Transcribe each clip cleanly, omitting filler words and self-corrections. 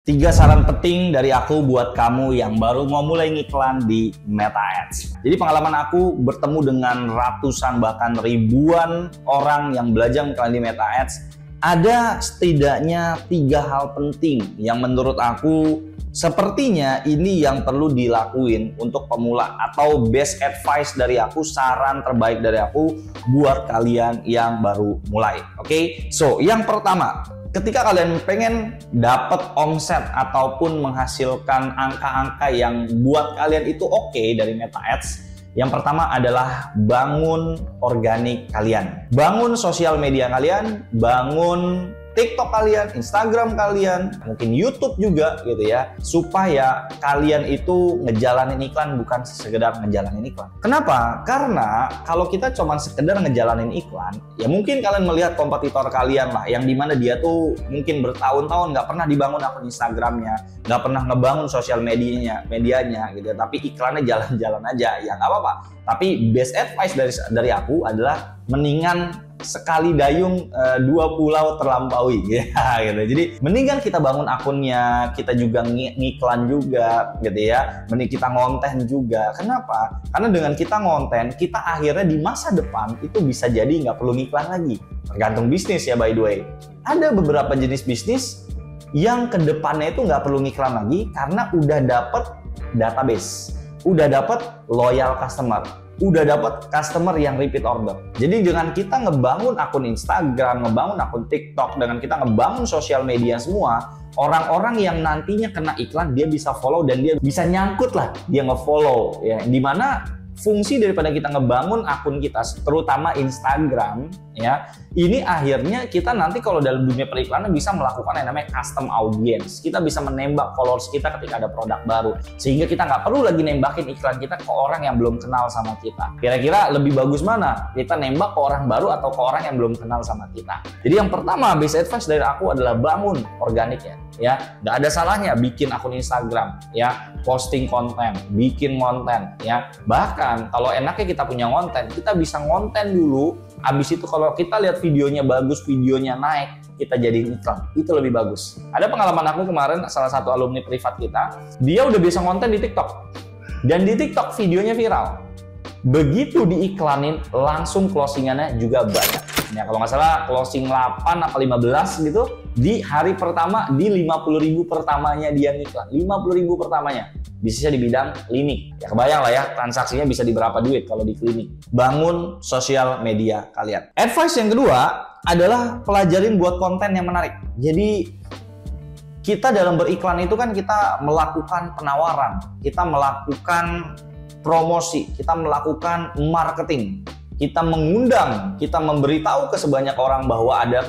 Tiga saran penting dari aku buat kamu yang baru mau mulai ngiklan di Meta Ads. Jadi pengalaman aku bertemu dengan ratusan bahkan ribuan orang yang belajar ngiklan di Meta Ads, ada setidaknya tiga hal penting yang menurut aku sepertinya ini yang perlu dilakuin untuk pemula, atau best advice dari aku, saran terbaik dari aku buat kalian yang baru mulai. Oke? So, yang pertama, ketika kalian pengen dapat omset ataupun menghasilkan angka-angka yang buat kalian itu oke dari Meta Ads, yang pertama adalah bangun organik kalian. Bangun sosial media kalian, bangun TikTok kalian, Instagram kalian, mungkin YouTube juga gitu ya, supaya kalian itu ngejalanin iklan bukan sekedar ngejalanin iklan. Kenapa? Karena kalau kita cuma sekedar ngejalanin iklan, ya mungkin kalian melihat kompetitor kalian lah, yang dimana dia tuh mungkin bertahun-tahun nggak pernah dibangun akun Instagramnya, nggak pernah ngebangun sosial medianya gitu, tapi iklannya jalan-jalan aja, ya nggak apa-apa. Tapi best advice dari aku adalah mendingan sekali dayung dua pulau terlampaui ya gitu. Jadi mendingan kita bangun akunnya, kita juga ngiklan juga gitu ya, mending kita ngonten juga. Kenapa? Karena dengan kita ngonten, kita akhirnya di masa depan itu bisa jadi nggak perlu ngiklan lagi. Tergantung bisnis ya, by the way. Ada beberapa jenis bisnis yang kedepannya itu nggak perlu ngiklan lagi karena udah dapet database, udah dapet loyal customer, udah dapat customer yang repeat order. Jadi dengan kita ngebangun akun Instagram, ngebangun akun TikTok, dengan kita ngebangun sosial media semua, orang-orang yang nantinya kena iklan dia bisa follow dan dia bisa nyangkut lah, dia nge-follow ya. Dimana fungsi daripada kita ngebangun akun kita, terutama Instagram ya, ini akhirnya kita nanti kalau dalam dunia periklanan bisa melakukan yang namanya custom audience. Kita bisa menembak followers kita ketika ada produk baru, sehingga kita nggak perlu lagi nembakin iklan kita ke orang yang belum kenal sama kita. Kira-kira lebih bagus mana? Kita nembak ke orang baru atau ke orang yang belum kenal sama kita? Jadi yang pertama, best advice dari aku adalah bangun organik ya. Nggak ada salahnya bikin akun Instagram ya, posting konten, bikin konten ya. Bahkan kalau enaknya kita punya konten, kita bisa ngonten dulu. Abis itu kalau kita lihat videonya bagus, videonya naik, kita jadiin iklan. Itu lebih bagus. Ada pengalaman aku kemarin, salah satu alumni privat kita, dia udah bisa konten di TikTok. Dan di TikTok videonya viral. Begitu diiklanin, langsung closingannya juga banyak. Ya, kalau nggak salah closing 8 atau 15 gitu, di hari pertama, di 50.000 pertamanya dia ngiklan. 50.000 pertamanya. Bisnisnya di bidang klinik. Ya kebayang lah ya, transaksinya bisa di berapa duit kalau di klinik. Bangun sosial media kalian. Advice yang kedua adalah pelajarin buat konten yang menarik. Jadi kita dalam beriklan itu kan kita melakukan penawaran, kita melakukan promosi, kita melakukan marketing, kita mengundang, kita memberitahu ke sebanyak orang bahwa ada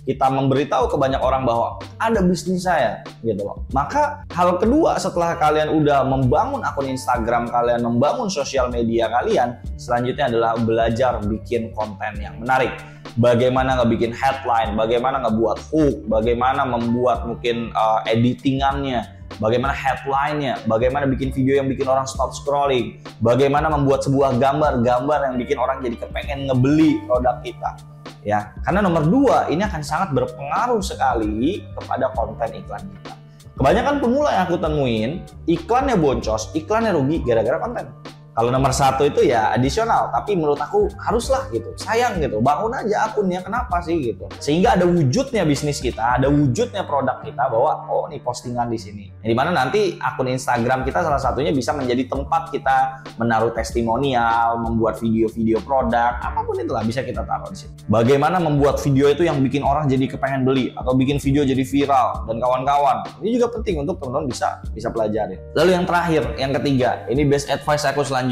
kita memberitahu ke banyak orang bahwa ada bisnis saya gitu loh. Maka hal kedua setelah kalian udah membangun akun Instagram kalian, membangun sosial media kalian, selanjutnya adalah belajar bikin konten yang menarik. Bagaimana ngebikin headline, bagaimana ngebuat hook, bagaimana membuat mungkin editingannya, bagaimana headline-nya, bagaimana bikin video yang bikin orang stop scrolling, bagaimana membuat sebuah gambar yang bikin orang jadi kepengen ngebeli produk kita. Ya, karena nomor dua ini akan sangat berpengaruh sekali kepada konten iklan kita. Kebanyakan pemula yang aku temuin, iklannya boncos, iklannya rugi gara-gara konten. Kalau nomor satu itu ya adisional, tapi menurut aku haruslah gitu, sayang gitu, bangun aja akunnya, kenapa sih gitu. Sehingga ada wujudnya bisnis kita, ada wujudnya produk kita bahwa oh nih postingan di sini. Di mana nanti akun Instagram kita salah satunya bisa menjadi tempat kita menaruh testimonial, membuat video-video produk, apapun itulah bisa kita taruh di situ. Bagaimana membuat video itu yang bikin orang jadi kepengen beli atau bikin video jadi viral dan kawan-kawan. Ini juga penting untuk teman-teman bisa pelajari. Lalu yang terakhir, yang ketiga, ini best advice aku selanjutnya.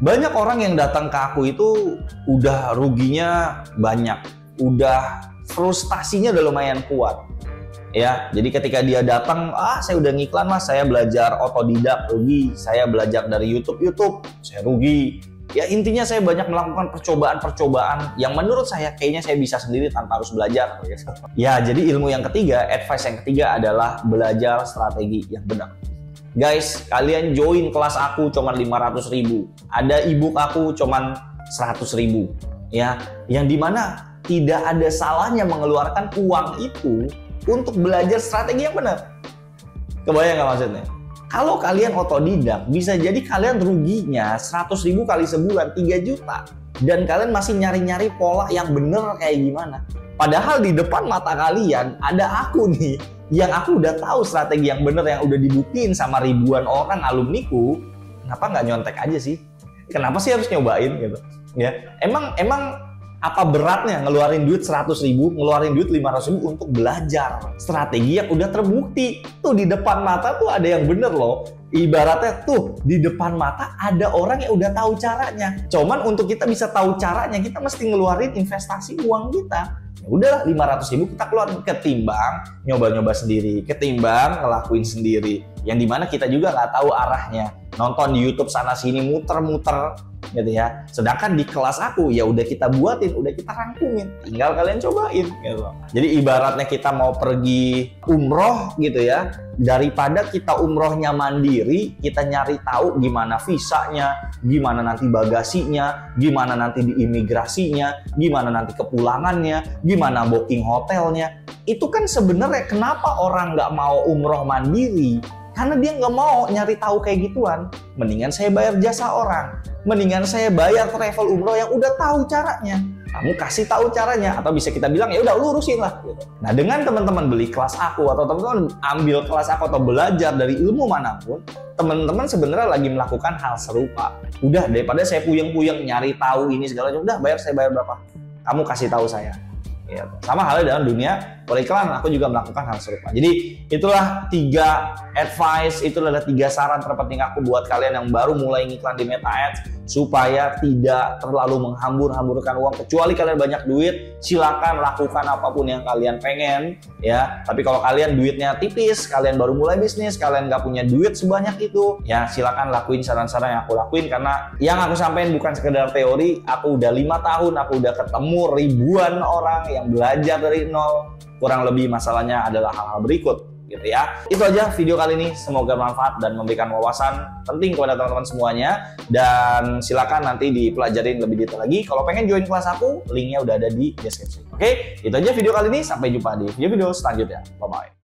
Banyak orang yang datang ke aku itu udah ruginya banyak, udah frustasinya udah lumayan kuat. Ya, jadi ketika dia datang, saya udah ngiklan mas, saya belajar otodidak rugi, saya belajar dari YouTube, saya rugi. Ya intinya saya banyak melakukan percobaan-percobaan yang menurut saya kayaknya saya bisa sendiri tanpa harus belajar. Ya, jadi ilmu yang ketiga, advice yang ketiga adalah belajar strategi yang benar. Guys, kalian join kelas aku cuma 500.000. Ada ebook aku cuma 100.000. Ya, yang dimana tidak ada salahnya mengeluarkan uang itu untuk belajar strategi yang benar. Kebayang nggak maksudnya? Kalau kalian otodidak, bisa jadi kalian ruginya 100.000 kali sebulan, 3 juta. Dan kalian masih nyari-nyari pola yang bener kayak gimana. Padahal di depan mata kalian ada aku nih, yang aku udah tahu strategi yang bener, yang udah dibuktiin sama ribuan orang alumniku. Kenapa nggak nyontek aja sih? Kenapa sih harus nyobain gitu? Ya, emang apa beratnya ngeluarin duit 100.000, ngeluarin duit 500.000 untuk belajar strategi yang udah terbukti. Tuh di depan mata tuh ada yang bener loh. Ibaratnya tuh di depan mata ada orang yang udah tahu caranya. Cuman untuk kita bisa tahu caranya, kita mesti ngeluarin investasi uang kita. Ya udahlah, 500.000 kita keluarin, ketimbang nyoba-nyoba sendiri, ketimbang ngelakuin sendiri. Yang dimana kita juga nggak tahu arahnya. Nonton di YouTube sana sini muter-muter gitu ya. Sedangkan di kelas aku ya udah kita buatin, udah kita rangkumin, tinggal kalian cobain gitu. Jadi ibaratnya kita mau pergi umroh gitu ya, daripada kita umrohnya mandiri, kita nyari tahu gimana visanya, gimana nanti bagasinya, gimana nanti di imigrasinya, gimana nanti kepulangannya, gimana booking hotelnya. Itu kan sebenarnya kenapa orang nggak mau umroh mandiri? Karena dia nggak mau nyari tahu kayak gituan. Mendingan saya bayar jasa orang. Mendingan saya bayar travel umroh yang udah tahu caranya. Kamu kasih tahu caranya, atau bisa kita bilang ya udah lu urusin lah gitu. Nah, dengan teman-teman beli kelas aku, atau teman-teman ambil kelas aku, atau belajar dari ilmu manapun, teman-teman sebenarnya lagi melakukan hal serupa. Udah, daripada saya puyeng-puyeng nyari tahu ini segala macam, udah saya bayar berapa? Kamu kasih tahu saya. Ya, sama halnya dalam dunia periklan, aku juga melakukan hal serupa. Jadi itulah 3 advice, itulah 3 saran terpenting aku buat kalian yang baru mulai ngiklan di Meta Ads, supaya tidak terlalu menghambur-hamburkan uang. Kecuali kalian banyak duit, silakan lakukan apapun yang kalian pengen ya. Tapi kalau kalian duitnya tipis, kalian baru mulai bisnis, kalian nggak punya duit sebanyak itu, ya silakan lakuin saran-saran yang aku lakuin. Karena yang aku sampaikan bukan sekedar teori. Aku udah 5 tahun, aku udah ketemu ribuan orang yang belajar dari nol. Kurang lebih masalahnya adalah hal-hal berikut gitu ya. Itu aja video kali ini, semoga bermanfaat dan memberikan wawasan penting kepada teman-teman semuanya. Dan silakan nanti dipelajarin lebih detail lagi. Kalau pengen join kelas aku, linknya udah ada di deskripsi. Oke, itu aja video kali ini, sampai jumpa di video-video selanjutnya. Bye-bye.